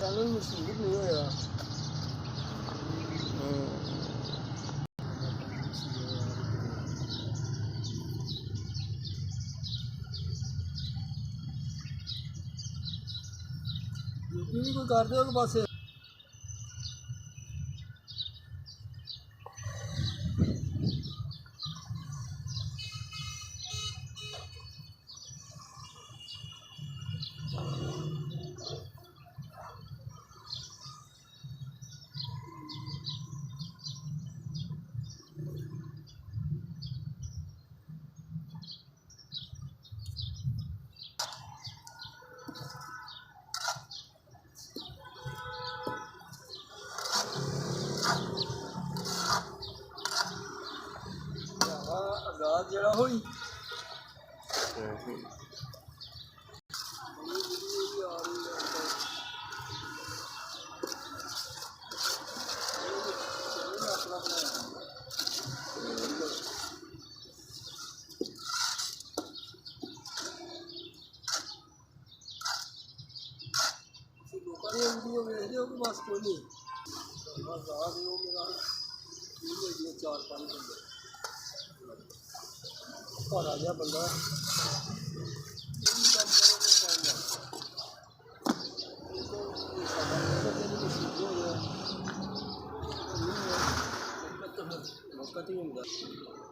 Channel मशहूर नहीं होया। यूपी भी कोई कर दे पासे आगाज जरा हुई वीडियो वेख रहे हो कि बस कोई नहीं मेरा 4-5 बंदे घर आ गया बंदा मौका नहीं होता।